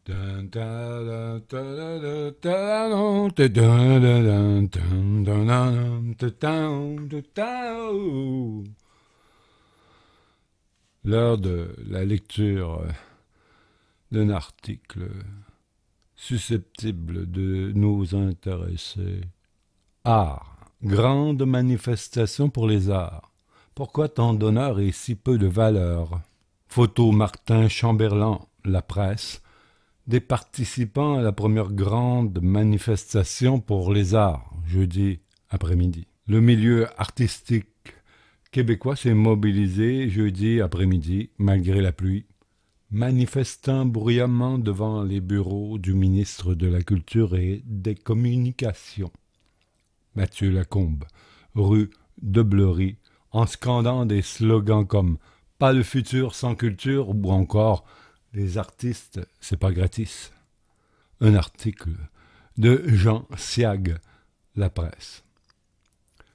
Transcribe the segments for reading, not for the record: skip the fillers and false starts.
L'heure de la lecture d'un article susceptible de nous intéresser. Art. Grande manifestation pour les arts. Pourquoi tant d'honneur et si peu de valeur? Photo Martin Chamberlain, La Presse, des participants à la première grande manifestation pour les arts, jeudi après-midi. Le milieu artistique québécois s'est mobilisé jeudi après-midi, malgré la pluie, manifestant bruyamment devant les bureaux du ministre de la Culture et des Communications, Mathieu Lacombe, rue de Bleury, en scandant des slogans comme « Pas de futur sans culture » ou encore « Les artistes, c'est pas gratis ». Un article de Jean Siag, La Presse.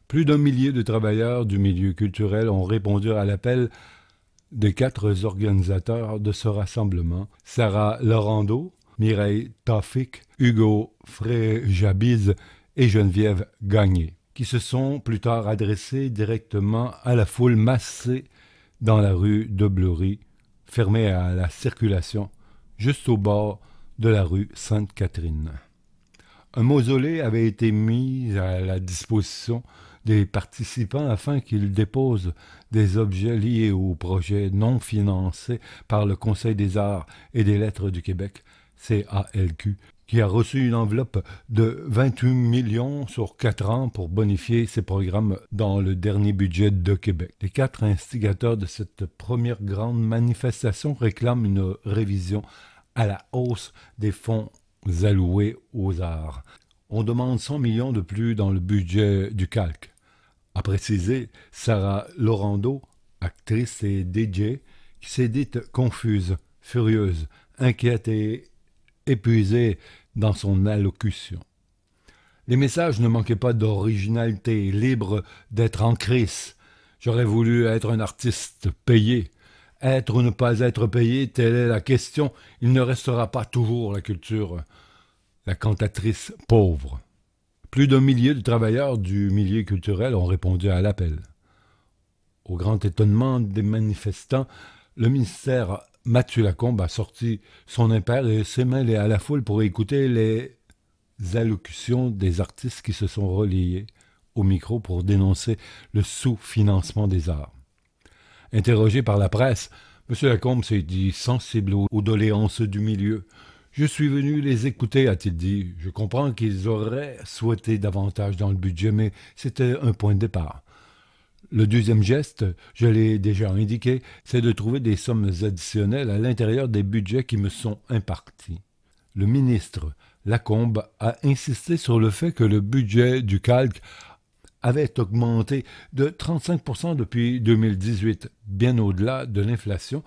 Plus d'1 millier de travailleurs du milieu culturel ont répondu à l'appel des 4 organisateurs de ce rassemblement, Sarah Laurando, Mireille Tafik, Hugo Fréjabiz et Geneviève Gagné, qui se sont plus tard adressés directement à la foule massée dans la rue de Bleury, fermée à la circulation, juste au bord de la rue Sainte-Catherine. Un mausolée avait été mis à la disposition des participants afin qu'ils déposent des objets liés au projet non financé par le Conseil des arts et des lettres du Québec, CALQ, qui a reçu une enveloppe de 28 millions sur 4 ans pour bonifier ses programmes dans le dernier budget de Québec. Les 4 instigateurs de cette première grande manifestation réclament une révision à la hausse des fonds alloués aux arts. On demande 100 millions de plus dans le budget du calque, a précisé Sarah Laurando, actrice et DJ, qui s'est dite confuse, furieuse, inquiète et épuisée dans son allocution. Les messages ne manquaient pas d'originalité, libre d'être en crise. J'aurais voulu être un artiste payé. Être ou ne pas être payé, telle est la question. Il ne restera pas toujours la culture. La cantatrice pauvre. Plus d'1 millier de travailleurs du milieu culturel ont répondu à l'appel. Au grand étonnement des manifestants, le ministère Mathieu Lacombe a sorti son impair et s'est mêlé à la foule pour écouter les allocutions des artistes qui se sont relayés au micro pour dénoncer le sous-financement des arts. Interrogé par la presse, M. Lacombe s'est dit sensible aux doléances du milieu. « Je suis venu les écouter », a-t-il dit. « Je comprends qu'ils auraient souhaité davantage dans le budget, mais c'était un point de départ. Le deuxième geste, je l'ai déjà indiqué, c'est de trouver des sommes additionnelles à l'intérieur des budgets qui me sont impartis. » Le ministre Lacombe a insisté sur le fait que le budget du calque avait augmenté de 35% depuis 2018, bien au-delà de l'inflation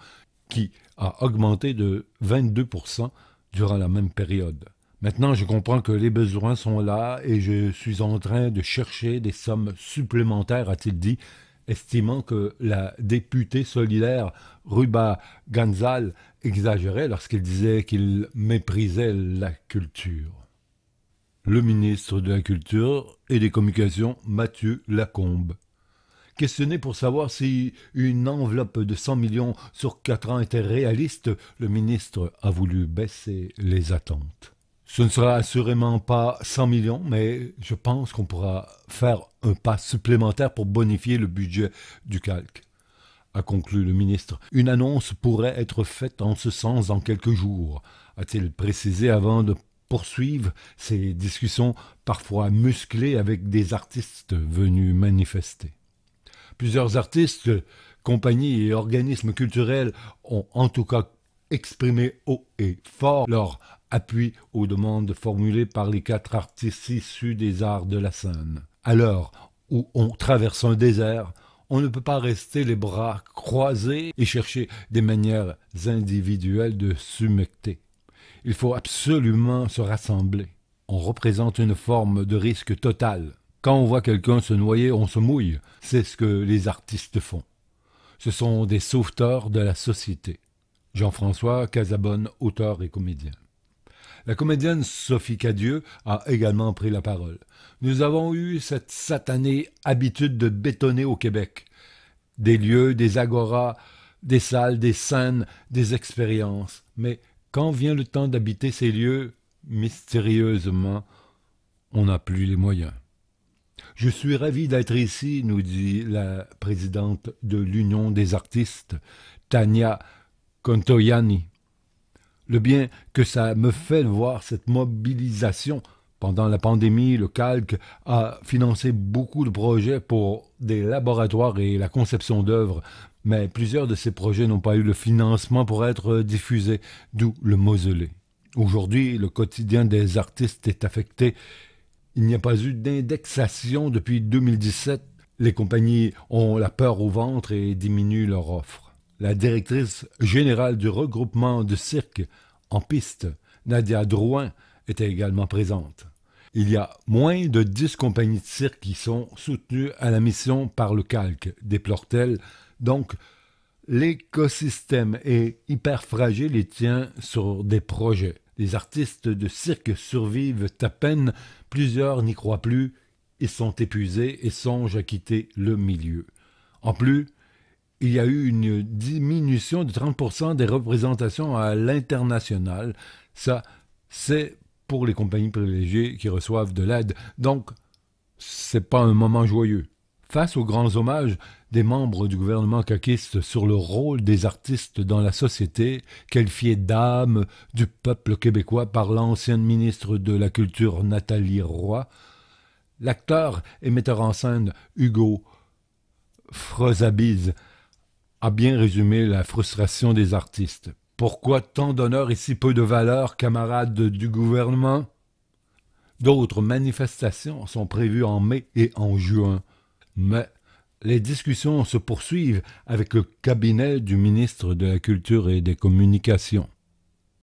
qui a augmenté de 22% durant la même période. Maintenant, je comprends que les besoins sont là et je suis en train de chercher des sommes supplémentaires, a-t-il dit, estimant que la députée solidaire Ruba Ganzal exagérait lorsqu'il disait qu'il méprisait la culture. Le ministre de la Culture et des Communications, Mathieu Lacombe. Questionné pour savoir si une enveloppe de 100 millions sur 4 ans était réaliste, le ministre a voulu baisser les attentes. Ce ne sera assurément pas 100 millions, mais je pense qu'on pourra faire un pas supplémentaire pour bonifier le budget du calque, a conclu le ministre. Une annonce pourrait être faite en ce sens dans quelques jours, a-t-il précisé avant de poursuivre ces discussions parfois musclées avec des artistes venus manifester. Plusieurs artistes, compagnies et organismes culturels ont en tout cas exprimé haut et fort leur appui aux demandes formulées par les 4 artistes issus des arts de la scène. À l'heure où on traverse un désert, on ne peut pas rester les bras croisés et chercher des manières individuelles de s'humecter. Il faut absolument se rassembler. On représente une forme de risque total. Quand on voit quelqu'un se noyer, on se mouille. C'est ce que les artistes font. Ce sont des sauveteurs de la société. Jean-François Casabonne, auteur et comédien. La comédienne Sophie Cadieux a également pris la parole. Nous avons eu cette satanée habitude de bétonner au Québec. Des lieux, des agoras, des salles, des scènes, des expériences. Mais quand vient le temps d'habiter ces lieux, mystérieusement, on n'a plus les moyens. Je suis ravi d'être ici, nous dit la présidente de l'Union des artistes, Tania Contoyani. Le bien que ça me fait de voir cette mobilisation. Pendant la pandémie, le Calque a financé beaucoup de projets pour des laboratoires et la conception d'œuvres, mais plusieurs de ces projets n'ont pas eu le financement pour être diffusés, d'où le mausolée. Aujourd'hui, le quotidien des artistes est affecté. Il n'y a pas eu d'indexation depuis 2017. Les compagnies ont la peur au ventre et diminuent leur offre. La directrice générale du regroupement de cirque en piste, Nadia Drouin, était également présente. Il y a moins de 10 compagnies de cirque qui sont soutenues à la mission par le Calque, déplore-t-elle. Donc, l'écosystème est hyper fragile et tient sur des projets. Les artistes de cirque survivent à peine, plusieurs n'y croient plus, ils sont épuisés et songent à quitter le milieu. En plus, il y a eu une diminution de 30% des représentations à l'international. Ça, c'est pour les compagnies privilégiées qui reçoivent de l'aide. Donc, c'est pas un moment joyeux. Face aux grands hommages des membres du gouvernement caquiste sur le rôle des artistes dans la société, qualifiés d'âme du peuple québécois par l'ancienne ministre de la Culture Nathalie Roy, l'acteur et metteur en scène Hugo Frozabiz a bien résumé la frustration des artistes. Pourquoi tant d'honneur et si peu de valeur, camarades du gouvernement? D'autres manifestations sont prévues en mai et en juin. Mais les discussions se poursuivent avec le cabinet du ministre de la Culture et des Communications.